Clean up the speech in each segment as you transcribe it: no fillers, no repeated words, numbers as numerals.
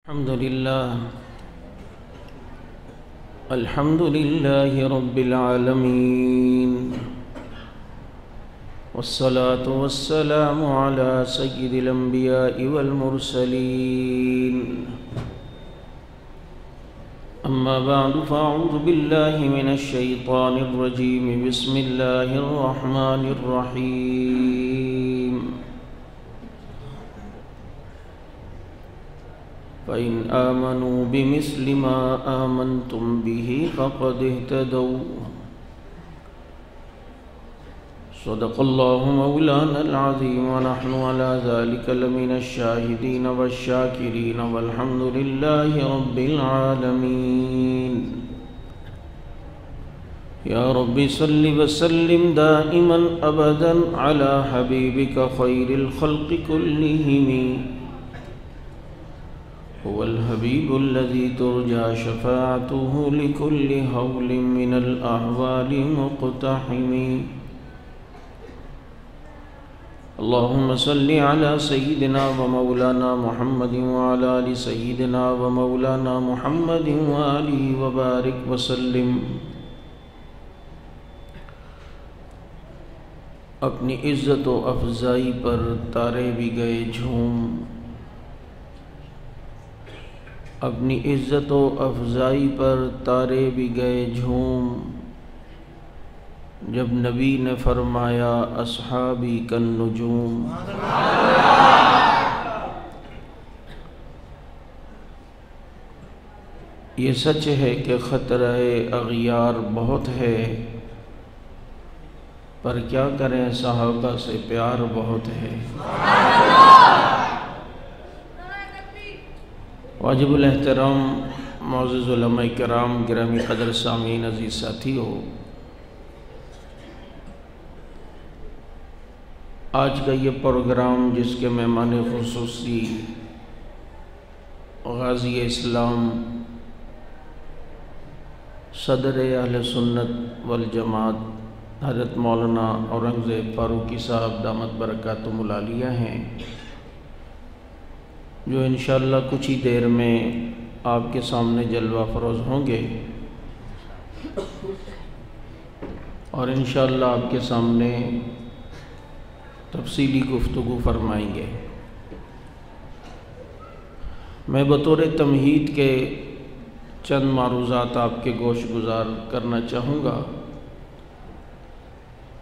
الحمد لله رب العالمين، والصلاة والسلام على سيد الأنبياء والمرسلين. أما بعد، فأعوذ بالله من الشيطان الرجيم. بسم الله الرحمن الرحيم. فإن آمنوا بمثل ما آمنتم به فقد اهتدوا. صدق الله مولانا العظيم، ونحن على ذلك لمن الشاهدين والشاكرين، والحمد لله رب العالمين. يا رب صل وسلم دائما أبدا على حبيبك خير الخلق كلهم. هو الحبيب الذي ترجى شفاعته لكل هول من الأحوال مقتحم. اللهم صل على سيدنا ومولانا محمد وعلى آل سيدنا ومولانا محمد وآله وبارك وسلم. اپنی عزت و افضائی پر تارے بھی گئے جھوم، اپنی عزت و افضائی پر تارے بھی گئے جھوم، جب نبی نے فرمایا اصحابی کالنجوم. یہ سچ ہے کہ خطرہ اغیار بہت ہے، پر کیا کریں صحابہ سے پیار بہت ہے. واجب الاحترام معزز علماء کرام، گرامی قدر سامعین، عزیز ساتھیو، آج کا یہ پروگرام جس کے مہمان خصوصی غازی اسلام صدر اہل سنت والجماعت حضرت مولانا اورنگزیب فاروقی صاحب دامت برکاتہم العالیہ ہیں، جو انشاءاللہ کچھ ہی دیر میں آپ کے سامنے جلوہ فروز ہوں گے اور انشاءاللہ آپ کے سامنے تفصیلی گفتگو فرمائیں گے. میں بطور تمہید کے چند معروضات آپ کے گوش گزار کرنا چاہوں گا.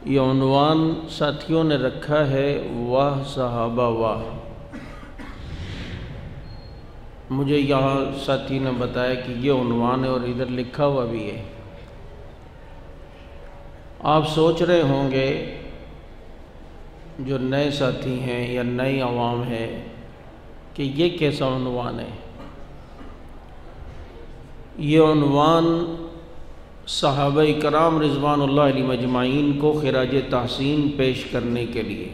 یہ عنوان ساتھیوں نے رکھا ہے واہ صحابہ واہ. مجھے یہاں ساتھی نے بتایا کہ یہ عنوان ہے اور ادھر لکھا ہوا بھی ہے. آپ سوچ رہے ہوں گے جو نئے ساتھی ہیں یا نئی عوام ہے کہ یہ کیسا عنوان ہے. یہ عنوان صحابہ کرام رضوان اللہ علیہم اجمعین کو خراج تحسین پیش کرنے کے لیے.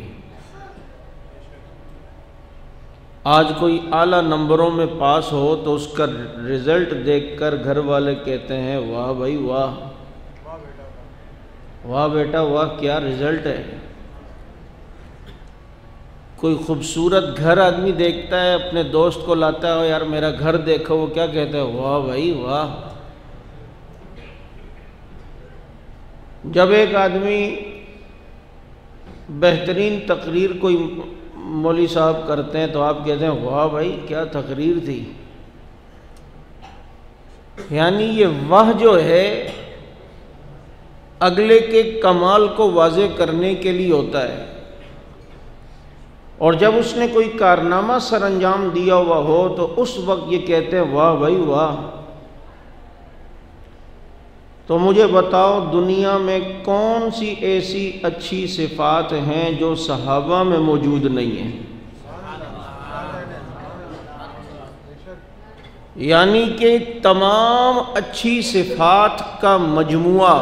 آج کوئی اعلیٰ نمبروں میں پاس ہو تو اس کا رزلٹ دیکھ کر گھر والے کہتے ہیں واہ بھائی واہ، واہ بیٹا واہ، کیا رزلٹ ہے. کوئی خوبصورت گھر آدمی دیکھتا ہے، اپنے دوست کو لاتا ہے، یار میرا گھر دیکھو، وہ کیا کہتا ہے واہ بھائی واہ. جب ایک آدمی بہترین تقریر کوئی مولوی صاحب کرتے ہیں تو آپ کہتے ہیں واہ بھائی کیا تقریر تھی. یعنی یہ واہ جو ہے اگلے کے کمال کو واضح کرنے کے لیے ہوتا ہے، اور جب اس نے کوئی کارنامہ سر انجام دیا ہوا ہو تو اس وقت یہ کہتے ہیں واہ بھائی واہ. تو مجھے بتاؤ دنیا میں کون سی ایسی اچھی صفات ہیں جو صحابہ میں موجود نہیں ہیں؟ یعنی کہ تمام اچھی صفات کا مجموعہ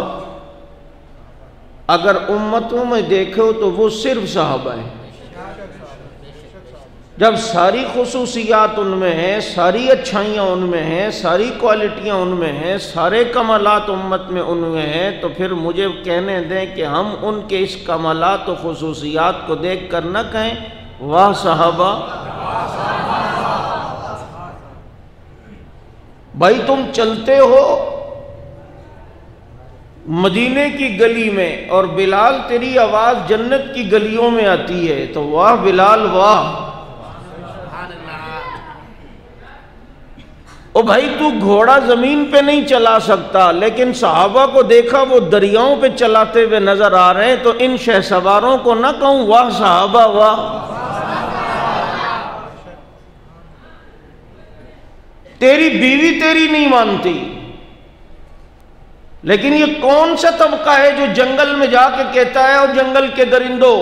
اگر امتوں میں دیکھو تو وہ صرف صحابہ ہیں. جب ساری خصوصیات ان میں ہیں، ساری اچھائیاں ان میں ہیں، ساری کوالٹیاں ان میں ہیں، سارے کمالات امت میں ان میں ہیں، تو پھر مجھے کہنے دیں کہ ہم ان کے اس کمالات و خصوصیات کو دیکھ کر نہ کہیں واہ صحابہ. بھائی تم چلتے ہو مدینے کی گلی میں اور بلال تیری آواز جنت کی گلیوں میں آتی ہے تو واہ بلال واہ. او بھائی تو گھوڑا زمین پہ نہیں چلا سکتا، لیکن صحابہ کو دیکھا وہ دریاؤں پہ چلاتے ہوئے نظر آ رہے ہیں، تو ان شہ سواروں کو نہ کہوں واہ صحابہ واہ. تیری بیوی تیری نہیں مانتی، لیکن یہ کون سا طبقہ ہے جو جنگل میں جا کے کہتا ہے اور جنگل کے درندوں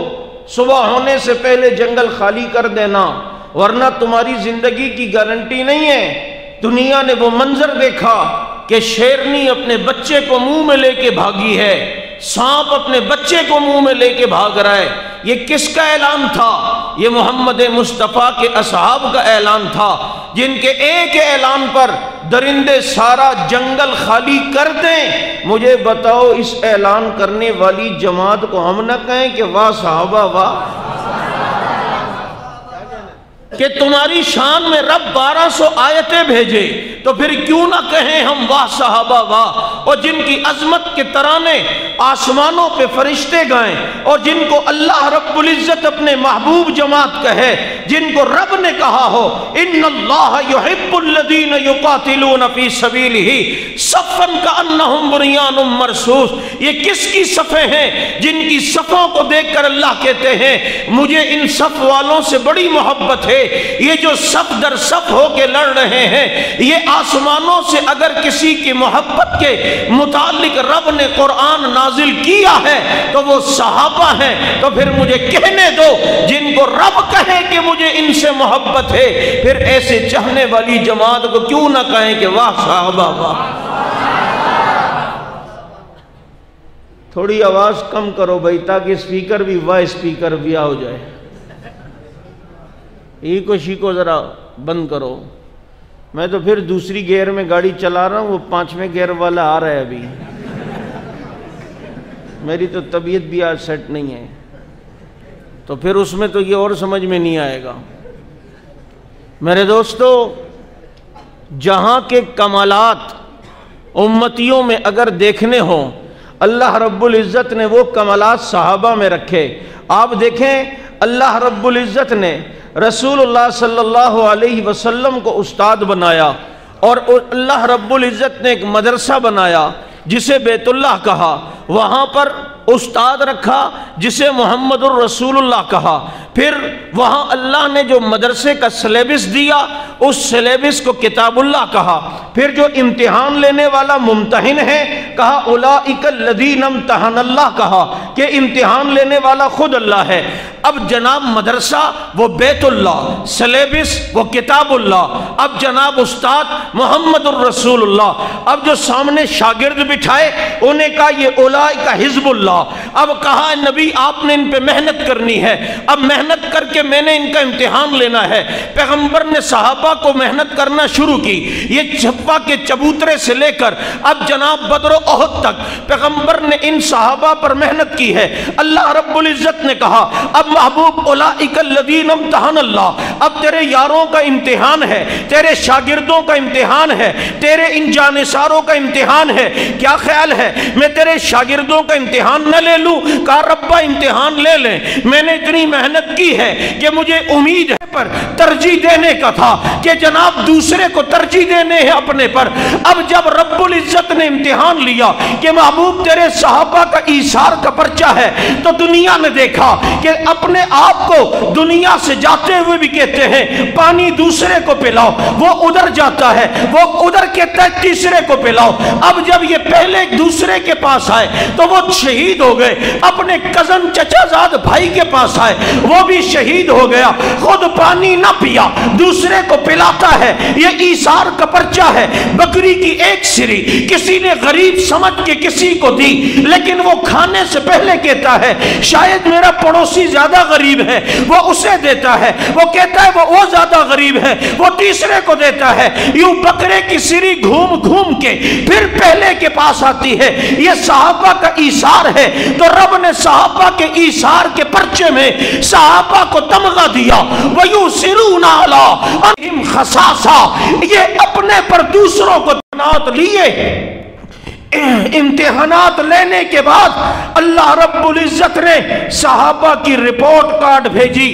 صبح ہونے سے پہلے جنگل خالی کر دینا ورنہ تمہاری زندگی کی گارنٹی نہیں ہے. دنیا نے وہ منظر دیکھا کہ شیرنی اپنے بچے کو منہ میں لے کے بھاگی ہے، سانپ اپنے بچے کو منہ میں لے کے بھاگ رہا ہے. یہ کس کا اعلان تھا؟ یہ محمد مصطفیٰ کے اصحاب کا اعلان تھا، جن کے ایک اعلان پر درندے سارا جنگل خالی کر دیں. مجھے بتاؤ اس اعلان کرنے والی جماعت کو ہم نہ کہیں کہ واہ صحابہ واہ؟ کہ تمہاری شان میں رب 1200 آیتیں بھیجے تو پھر کیوں نہ کہیں ہم واہ صحابہ واہ؟ اور جن کی عظمت کے ترانے آسمانوں پہ فرشتے گائیں اور جن کو اللہ رب العزت اپنے محبوب جماعت کہے، جن کو رب نے کہا ہو ان اللہ یحب الذین یقاتلون فی سبیلہ صفا کانہم بنیان مرصوص. یہ کس کی صفیں ہیں جن کی صفوں کو دیکھ کر اللہ کہتے ہیں مجھے ان صف والوں سے بڑی محبت ہے. یہ جو صف در صف ہو کے لڑ رہے ہیں، یہ آسمانوں سے اگر کسی کی محبت کے متعلق رب نے قرآن نازل کیا ہے تو وہ صحابہ ہیں. تو پھر مجھے کہنے دو جن کو رب کہے کہ مجھے ان سے محبت ہے، پھر ایسے چاہنے والی جماعت کو کیوں نہ کہیں کہ واہ صحابہ واہ؟ تھوڑی آواز کم کرو بھائی تاکہ اسپیکر بھی واہ اسپیکر بھی ہو جائے. کو ذرا بند کرو. میں تو پھر دوسری گیئر میں گاڑی چلا رہا ہوں، وہ 5ویں گیئر والا آ رہا ہے ابھی. میری تو طبیعت بھی آج سیٹ نہیں ہے، تو پھر اس میں تو یہ اور سمجھ میں نہیں آئے گا. میرے دوستو، جہاں کے کمالات امتیوں میں اگر دیکھنے ہوں، اللہ رب العزت نے وہ کمالات صحابہ میں رکھے. آپ دیکھیں اللہ رب العزت نے رسول اللہ صلی اللہ علیہ وسلم کو استاد بنایا، اور اللہ رب العزت نے ایک مدرسہ بنایا جسے بیت اللہ کہا. وہاں پر استاد رکھا جسے محمد الرسول اللہ کہا. پھر وہاں اللہ نے جو مدرسے کا سلیبس دیا اس سلیبس کو کتاب اللہ کہا. پھر جو امتحان لینے والا ممتحن ہے کہا اولئک الذین امتحن اللہ کہا کہ امتحان لینے والا خود اللہ ہے. اب جناب مدرسہ وہ بیت اللہ، سلیبس وہ کتاب اللہ، اب جناب استاد محمد الرسول اللہ. اب جو سامنے شاگرد بٹھائے انہیں کہا یہ اولئک حزب اللہ. اب کہا نبی آپ نے ان پہ محنت کرنی ہے، اب محنت کر کے میں نے ان کا امتحان لینا ہے. پیغمبر نے صحابہ کو محنت کرنا شروع کی. یہ چھپا کے چبوترے سے لے کر اب جناب بدر و احد تک پیغمبر نے ان صحابہ پر محنت کی ہے. اللہ رب العزت نے کہا اب محبوب اولئک الذین امتحن اللہ، اب تیرے یاروں کا امتحان ہے، تیرے شاگردوں کا امتحان ہے، تیرے ان جانثاروں کا امتحان ہے. کیا خیال ہے میں تیرے شاگردوں کا امتحان نہ لے لوں؟ کہا ربا امتحان لے لیں، میں نے اتنی محنت کی ہے کہ مجھے امید ہے پر ترجیح دینے کا تھا کہ جناب دوسرے کو ترجیح دینے ہیں اپنے پر. اب جب رب العزت نے امتحان لیا کہ محبوب تیرے صحابہ کا ایثار کا پرچہ ہے، تو دنیا نے دیکھا کہ اپنے آپ کو دنیا سے جاتے ہوئے بھی کہتے ہیں پانی دوسرے کو پلاؤ، وہ ادھر جاتا ہے، وہ ادھر کہتا ہے تیسرے کو پلاؤ. اب جب یہ پہلے دوسرے کے پاس آئے تو وہ شہید ہو گئے. اپنے کزن چچا زاد بھائی کے پاس آئے، وہ بھی شہید ہو گیا. خود پانی نہ پیا دوسرے کو پلاتا ہے. یہ ایثار کا پرچہ ہے. بکری کی ایک سری کسی نے غریب سمجھ کے کسی کو دی، لیکن وہ کھانے سے پہلے پہلے کہتا ہے شاید میرا پڑوسی زیادہ غریب ہے وہ اسے دیتا ہے، وہ کہتا ہے وہ زیادہ غریب ہے وہ تیسرے کو دیتا ہے، یوں بکرے کی سری گھوم گھوم کے پھر پہلے کے پاس آتی ہے۔ یہ صحابہ کا ایثار ہے، تو رب نے صحابہ کے ایثار کے پرچے میں صحابہ کو تمغہ دیا، وَيُؤْثِرُونَ عَلَىٰ أَنفُسِهِمْ خَصَاصَةً، یہ اپنے پر دوسروں کو امتحانات لیے۔ امتحانات لینے کے بعد اللہ رب العزت نے صحابہ کی رپورٹ کارڈ بھیجی،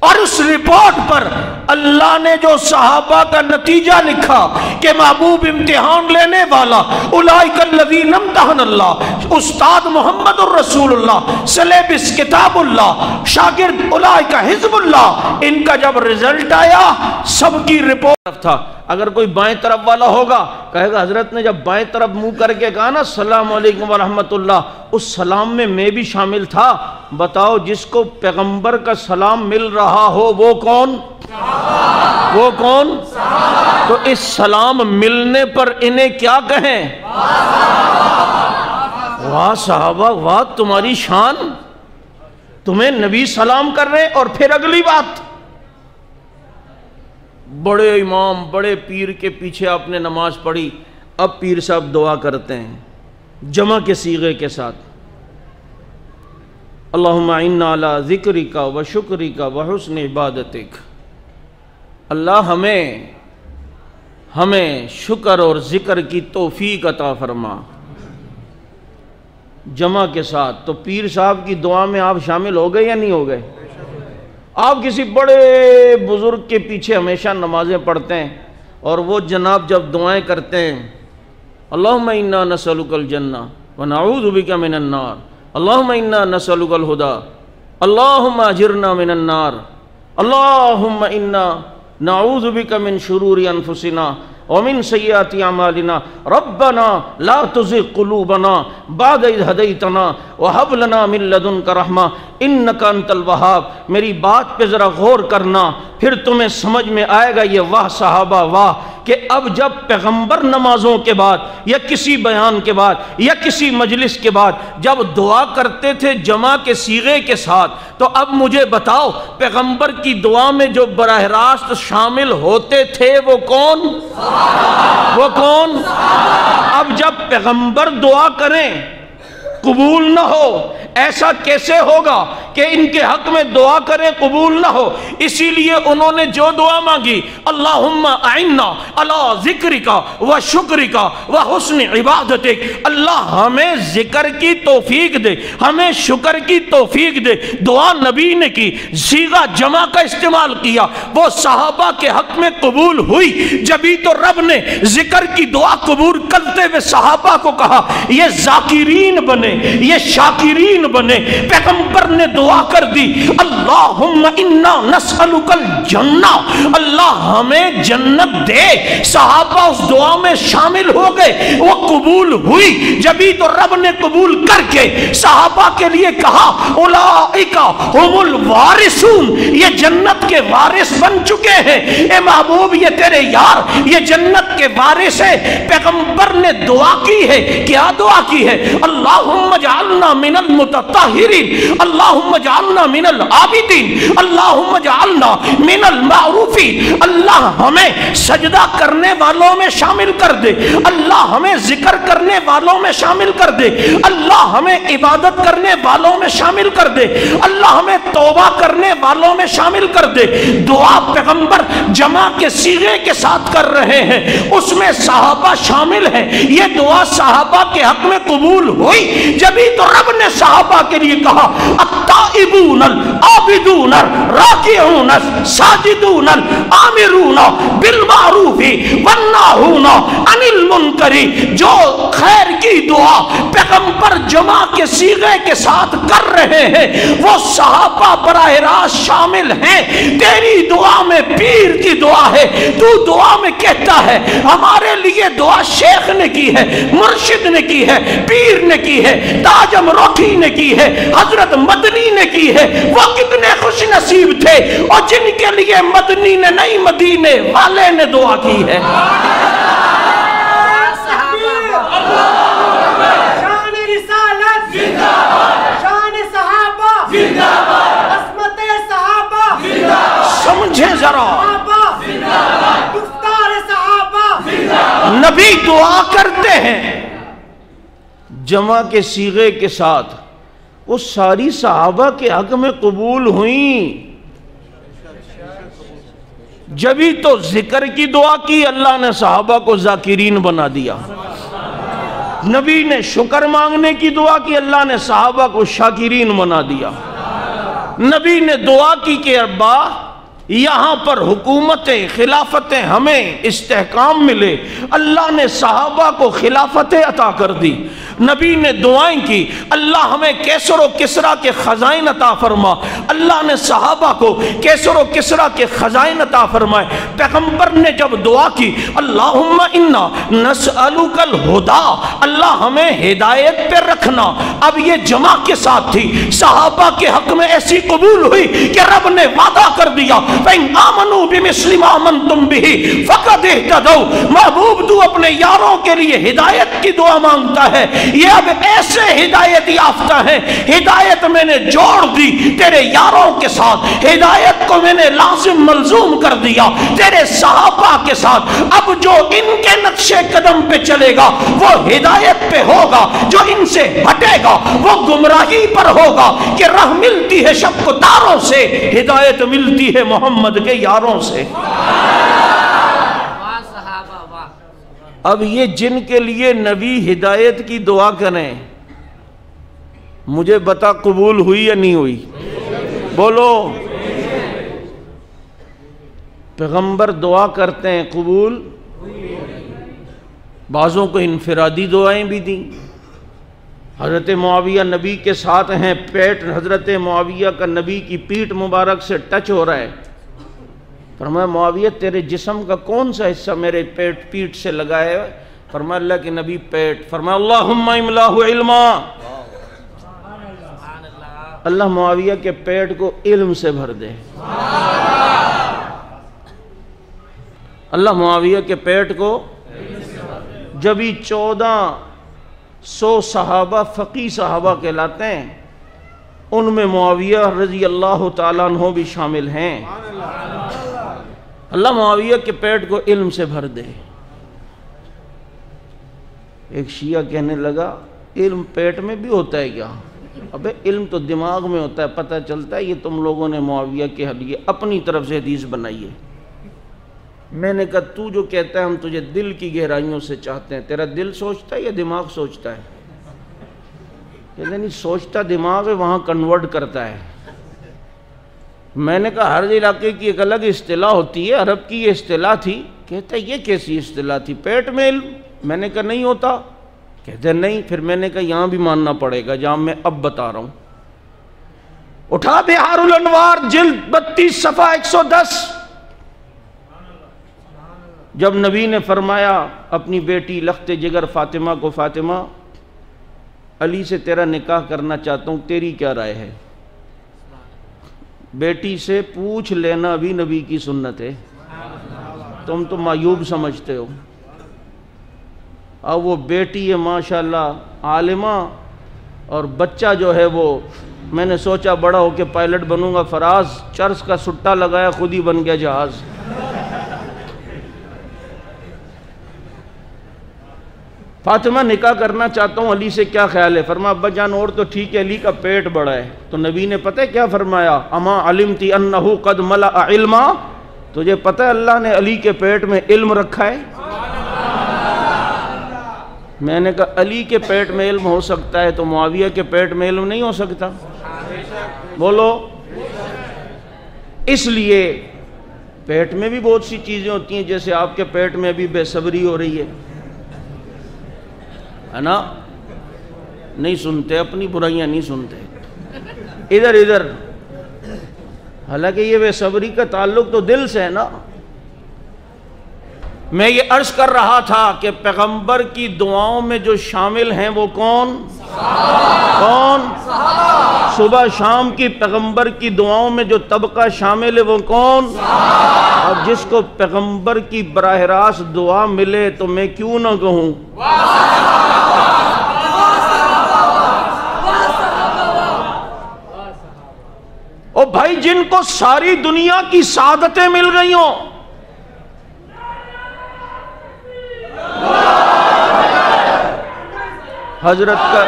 اور اس رپورٹ پر اللہ نے جو صحابہ کا نتیجہ لکھا کہ محبوب امتحان لینے والا اولئک الذین امتحن اللہ، استاد محمد الرسول اللہ، سلیبس کتاب اللہ، شاگرد اولئک حزب اللہ، ان کا جب رزلٹ آیا سب کی رپورٹ تھا۔ اگر کوئی بائیں طرف والا ہوگا کہے گا حضرت نے جب بائیں طرف منہ کر کے کہا نا السلام علیکم ورحمت اللہ، اس سلام میں بھی شامل تھا۔ بتاؤ جس کو پیغمبر کا سلام مل رہا ہو وہ کون؟ وہ کون؟ تو اس سلام ملنے پر انہیں کیا کہیں؟ واہ صحابہ واہ تمہاری شان، تمہیں نبی سلام کر رہے۔ اور پھر اگلی بات، بڑے امام بڑے پیر کے پیچھے آپ نے نماز پڑھی، اب پیر صاحب دعا کرتے ہیں جمع کے صیغے کے ساتھ، اللہم اعنا علی ذکرک و شکرک و حسن عبادتک، اللہ ہمیں شکر اور ذکر کی توفیق عطا فرما، جمع کے ساتھ۔ تو پیر صاحب کی دعا میں آپ شامل ہو گئے یا نہیں ہو گئے؟ آپ کسی بڑے بزرگ کے پیچھے ہمیشہ نمازیں پڑھتے ہیں اور وہ جناب جب دعائیں کرتے ہیں اللہم انا نسألک الجنہ ونعوذ بک من النار، اللہم انا نسألک الہدی، اللہم اجرنا من النار، اللہم انا نعوذ بک من شرور انفسنا ومن سیئات اعمالنا، ربنا لا تزغ قلوبنا بعد اذ ہدیتنا وہب لنا من لدنک رحمہ انک انت الوہاب۔ میری بات پہ ذرا غور کرنا، پھر تمہیں سمجھ میں آئے گا یہ واہ صحابہ واہ، کہ اب جب پیغمبر نمازوں کے بعد یا کسی بیان کے بعد یا کسی مجلس کے بعد جب دعا کرتے تھے جمع کے صیغے کے ساتھ، تو اب مجھے بتاؤ پیغمبر کی دعا میں جو براہ راست شامل ہوتے تھے وہ کون؟ وہ کون؟ اب جب پیغمبر دعا کریں قبول نہ ہو، ایسا کیسے ہوگا کہ ان کے حق میں دعا کریں قبول نہ ہو؟ اسی لیے انہوں نے جو دعا مانگی اللہم اعنا علی ذکرک و شکرک و حسن عبادتک، اللہ ہمیں ذکر کی توفیق دے، ہمیں شکر کی توفیق دے۔ دعا نبی نے کی، صیغہ جمع کا استعمال کیا، وہ صحابہ کے حق میں قبول ہوئی، جبھی تو رب نے ذکر کی دعا قبول کرتے ہوئے صحابہ کو کہا یہ ذاکرین بنے، یہ شاکرین بنے۔ پیغمبر نے دعا کر دی اللہم انا نسألک الجنہ، اللہ ہمیں جنت دے۔ صحابہ اس دعا میں شامل ہو گئے، وہ قبول ہوئی، جبھی تو رب نے قبول کر کے صحابہ کے لیے کہا اولئک ہم الوارثون، یہ جنت کے وارث بن چکے ہیں۔ اے محبوب یہ تیرے یار یہ جنت کے وارث ہے۔ پیغمبر نے دعا کی ہے، کیا دعا کی ہے؟ اللہم اجعلنا من المتطہرین، اللہم اجعلنا من العابدین، اللہم اجعلنا من المعروفین، اللہ ہمیں سجدہ کرنے والوں میں شامل کر دے، اللہ ہمیں ذکر کرنے والوں میں شامل کر دے، اللہ ہمیں عبادت کرنے والوں میں شامل کر دے، اللہ ہمیں توبہ کرنے والوں میں شامل کر دے۔ دعا پیغمبر جمع کے صیغے کے ساتھ کر رہے ہیں، اس میں صحابہ شامل ہیں، یہ دعا صحابہ کے حق میں قبول ہوئی، جبھی تو رب نے صحابہ کے لیے کہا التائبون العابدون الراکعون الساجدون الآمرون بالمعروف والناہون عن المنکر، جو خیر کی دعا پیغمبر جمع کے صیغے کے ساتھ کر رہے ہیں وہ صحابہ براہ راست شامل ہیں۔ تیری دعا میں پیر کی دعا ہے، تو دعا میں کہتا ہے ہمارے لیے دعا شیخ نے کی ہے، مرشد نے کی ہے، پیر نے کی ہے، تاج امروکی نے کی ہے، حضرت مدنی نے کی ہے۔ وہ کتنے خوش نصیب تھے اور جن کے لیے مدنی نے نہیں مدینے والے نے دعا کی ہے۔ شان رسالت زندہ ذرا نبی دعا کرتے ہیں جمع کے صیغے کے ساتھ، وہ ساری صحابہ کے حق میں قبول ہوئیں، جبھی تو ذکر کی دعا کی، اللہ نے صحابہ کو ذاکرین بنا دیا۔ نبی نے شکر مانگنے کی دعا کی، اللہ نے صحابہ کو شاکرین بنا دیا۔ نبی نے دعا کی کہ ابا یہاں پر حکومتیں خلافتیں ہمیں استحکام ملے، اللہ نے صحابہ کو خلافتیں عطا کر دی۔ نبی نے دعائیں کی اللہ ہمیں کیسر و کسرا کے خزائن عطا فرما، اللہ نے صحابہ کو کیسر و کسرا کے خزائن عطا فرمائے۔ پیغمبر نے جب دعا کی اللہم انا نسألک الہدا، اللہ ہمیں ہدایت پہ رکھنا، اب یہ جمع کے ساتھ تھی، صحابہ کے حق میں ایسی قبول ہوئی کہ رب نے وعدہ کر دیا فَإِنْ آمَنُوا بِمِثْلِ مَا آمَنْتُمْ بِهِ فَقَدْ اهْتَدَوْا۔ محبوب تو اپنے یاروں کے لیے ہدایت کی دعا مانگتا ہے، یہ اب ایسے ہدایت یافتہ ہیں، ہدایت میں نے جوڑ دی تیرے یاروں کے ساتھ، ہدایت کو میں نے لازم ملزوم کر دیا تیرے صحابہ کے ساتھ، اب جو ان کے نقش قدم پہ چلے گا وہ ہدایت پہ ہوگا، جو ان سے ہٹے گا وہ گمراہی پر ہوگا، کہ راہ ملتی ہے شب کو تاروں سے، ہدایت ملتی ہے محمد کے یاروں سے۔ اب یہ جن کے لیے نبی ہدایت کی دعا کریں، مجھے بتا قبول ہوئی یا نہیں ہوئی؟ بولو۔ پیغمبر دعا کرتے ہیں قبول، بعضوں کو انفرادی دعائیں بھی دیں۔ حضرت معاویہ نبی کے ساتھ ہیں، پیٹ حضرت معاویہ کا نبی کی پیٹ مبارک سے ٹچ ہو رہا ہے، فرمایا معاویہ تیرے جسم کا کون سا حصہ میرے پیٹ سے لگا ہے؟ فرمایا اللہ کے نبی پیٹ۔ فرمایا اللہم املاہ علما، اللہ معاویہ کے پیٹ کو علم سے بھر دے، اللہ معاویہ کے پیٹ کو۔ جبھی 1400 صحابہ فقی صحابہ کہلاتے ہیں، ان میں معاویہ رضی اللہ تعالیٰ عنہ بھی شامل ہیں۔ اللہ معاویہ کے پیٹ کو علم سے بھر دے۔ ایک شیعہ کہنے لگا علم پیٹ میں بھی ہوتا ہے کیا؟ ابے علم تو دماغ میں ہوتا ہے، پتہ چلتا ہے یہ تم لوگوں نے معاویہ کے لیے اپنی طرف سے حدیث بنائی ہے۔ میں نے کہا تو جو کہتا ہے ہم تجھے دل کی گہرائیوں سے چاہتے ہیں، تیرا دل سوچتا ہے یا دماغ سوچتا ہے؟ کہتے نہیں سوچتا دماغ ہے، وہاں کنورٹ کرتا ہے۔ میں نے کہا ہر علاقے کی ایک الگ اصطلاح ہوتی ہے، عرب کی یہ اصطلاح تھی۔ کہتا ہے یہ کیسی اصطلاح تھی؟ پیٹ میں علم؟ میں نے کہا نہیں ہوتا۔ کہتے نہیں، پھر میں نے کہا یہاں بھی ماننا پڑے گا جہاں میں اب بتا رہا ہوں۔ اٹھا بہار الانوار جلد 32 صفحہ 110۔ جب نبی نے فرمایا اپنی بیٹی لخت جگر فاطمہ کو، فاطمہ علی سے تیرا نکاح کرنا چاہتا ہوں، تیری کیا رائے ہے؟ بیٹی سے پوچھ لینا بھی نبی کی سنت ہے، تم تو معیوب سمجھتے ہو۔ اب وہ بیٹی ہے ماشاءاللہ عالمہ، اور بچہ جو ہے وہ میں نے سوچا بڑا ہو کے پائلٹ بنوں گا، فراز چرس کا سٹا لگایا خود ہی بن گیا جہاز۔ فاطمہ نکاح کرنا چاہتا ہوں، علی سے کیا خیال ہے؟ فرمایا ابا جان اور تو ٹھیک ہے، علی کا پیٹ بڑا ہے۔ تو نبی نے پتہ ہے کیا فرمایا؟ اما علمتی انہ قد ملأ علما، تجھے پتہ ہے اللہ نے علی کے پیٹ میں علم رکھا ہے؟ میں نے کہا علی کے پیٹ میں علم ہو سکتا ہے تو معاویہ کے پیٹ میں علم نہیں ہو سکتا؟ بولو۔ اس لیے پیٹ میں بھی بہت سی چیزیں ہوتی ہیں، جیسے آپ کے پیٹ میں بھی بے صبری ہو رہی ہے نا، نہیں سنتے، اپنی برائیاں نہیں سنتے، ادھر ادھر۔ حالانکہ یہ بے صبری کا تعلق تو دل سے ہے نا۔ میں یہ عرض کر رہا تھا کہ پیغمبر کی دعاؤں میں جو شامل ہیں وہ کون؟ کون؟ صبح شام کی پیغمبر کی دعاؤں میں جو طبقہ شامل ہے وہ کون؟ اور جس کو پیغمبر کی براہ راست دعا ملے تو میں کیوں نہ کہوں؟ او بھائی جن کو ساری دنیا کی سعادتیں مل گئی ہوں، حضرت کا